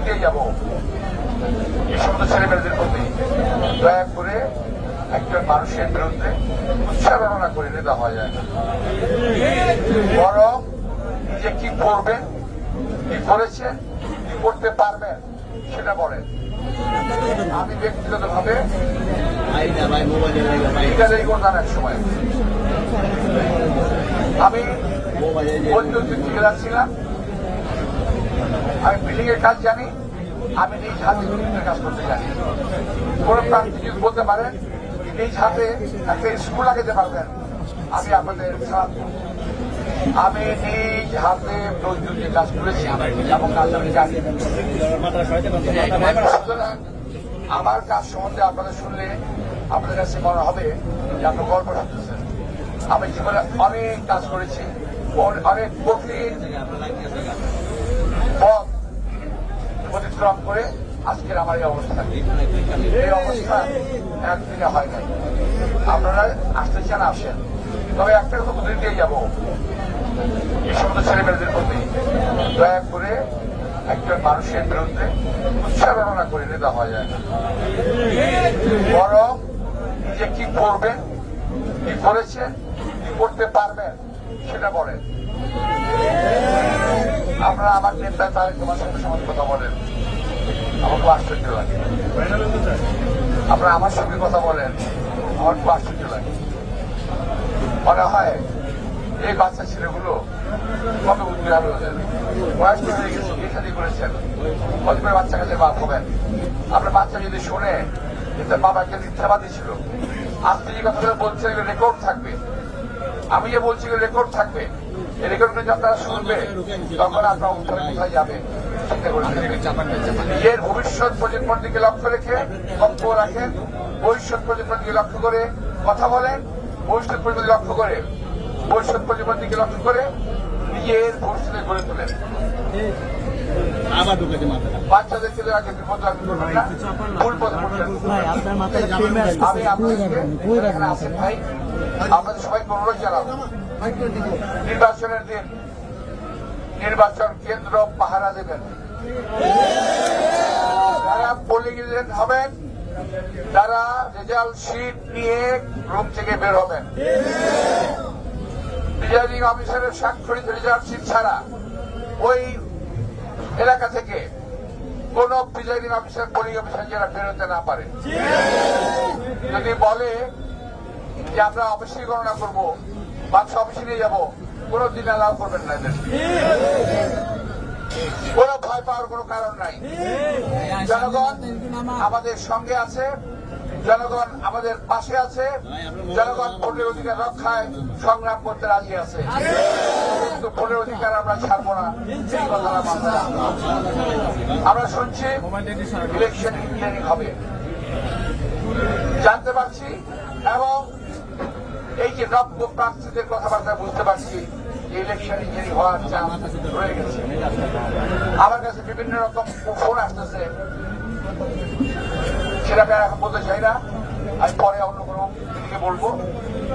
দিয়ে যাবো এই সমস্ত ছেলেমেয়েদের প্রতি দয়া করে একজন মানুষের বিরুদ্ধে উচ্চারণা করে নেওয়া হওয়া যায় না, বরং নিজে কি করবেন, কি করেছেন, কি করতে পারবেন সেটা বলেন। আমি ব্যক্তিগত ভাবে করতাম এক সময়, আমি বৈদ্যুতিক ঠিকাদার ছিলাম, আমি বিল্ডিং এর কাজ জানি, আমি নিজ হাতে বিল্ডিংয়ের কাজ করতে জানি। কোন প্রান্তিক যদি বলতে পারেন নিজ হাতে একটা স্কুল লাগাতে পারবেন, আমি আপনাদের আমি নিজ হাতে বৈদ্যুতিক কাজ করেছি এবং কাজ আমি জানি। সুতরাং আমার কাজ সম্বন্ধে আপনাদের শুনলে আপনাদের কাছে মনে হবে যে আপনার গল্প শুনতেছেন। আমি জীবনে অনেক কাজ করেছি, অনেক কঠিন পথ অতিক্রম করে আজকের আমার এই অবস্থা। এই অবস্থা একদিনে হয় নাই। আপনারা আসতে চান আসেন, তবে একটা কথা বলে দিয়ে যাবো, এই সমস্ত ছেলেমেয়েদের প্রতি দয়া করে একজন মানুষের বিরুদ্ধে উচ্চারণা করে নেওয়া হওয়া যায় না, বরং নিজে কি করবেন, কি করেছেন, কি করতে পারবেন সেটা বলেন। আপনারা আমার নেতা তারেক রহমানের সঙ্গে কথা বলেন, আমার খুব আশ্চর্য লাগে। আপনারা আমার সঙ্গে কথা বলেন, আমার খুব আশ্চর্য লাগে। মনে হয় এই বাচ্চা ছেলেগুলো কত উদ্গ্রাম হয়েছেন, বয়স হয়ে গেছে, বিয়ে শাদী করেছেন, কত করে বাচ্চা কাছে বাপ হবেন। আপনার বাচ্চা যদি শোনে যে তার বাবাকে মিথ্যাবাদী ছিল, আপনি যে কথাগুলো বলছেন এগুলো রেকর্ড থাকবে, আমি যে বলছি এগুলো রেকর্ড থাকবে, এই রেকর্ডগুলো যখন তারা শুনবে তখন আপনার উত্তরে কোথায় যাবে চিন্তা করে নিজের ভবিষ্যৎ প্রজন্মের দিকে লক্ষ্য রেখে বক্তব্য রাখেন, ভবিষ্যৎ প্রজন্মের দিকে লক্ষ্য করে কথা বলেন, ভবিষ্যৎ প্রজন্মের লক্ষ্য করে প্রজন্মের দিকে লক্ষ্য করে নিজের ভবিষ্যতে গড়ে তোলেন। বাচ্চাদেরকে আগে বিপদ করবেন না, ভুল পথে আমি আপনাদেরকে আছেন ভাই, আপনাদের সবাইকে অনুরোধ জানাবো, নির্বাচনের দিন নির্বাচন কেন্দ্র পাহারা দেবেন। যারা পোলিং এজেন্ট হবেন তারা রেজাল্ট শিট নিয়ে রুম থেকে বের হবেন। প্রিজাইডিং অফিসারের স্বাক্ষরিত রেজাল্ট শিট ছাড়া ওই এলাকা থেকে কোন প্রিজাইডিং অফিসার পোলিং অফিসার যারা বেরোতে না পারে, যদি বলে যে আমরা অফিসে গণনা করবো, বাক্স অফিসে নিয়ে যাবো, কোনো দিন অ্যালাউ করবেন না এদের। কোনো ভয় পাওয়ার কোনো কারণ নাই। জনগণ আমাদের সঙ্গে আছে, জনগণ আমাদের পাশে আছে, জনগণ ভোটের অধিকার রক্ষায় সংগ্রাম করতে রাজি আছে, কিন্তু ভোটের অধিকার আমরা ছাড়বো না, এই কথা আমরা শুনছি ইলেকশন ইঞ্জিনিয়ারিং হবে জানতে পারছি, এবং এই যে নব্য প্রার্থীদের কথাবার্তা বুঝতে পারছি ইলেকশন ইঞ্জিনিয়ারিং হওয়ার চান্স রয়ে গেছে। আমার কাছে বিভিন্ন রকম ফোন আসতেছে, সেটা আমি এখন বলতে চাই না, আমি পরে অন্য কোনো দিকে বলবো।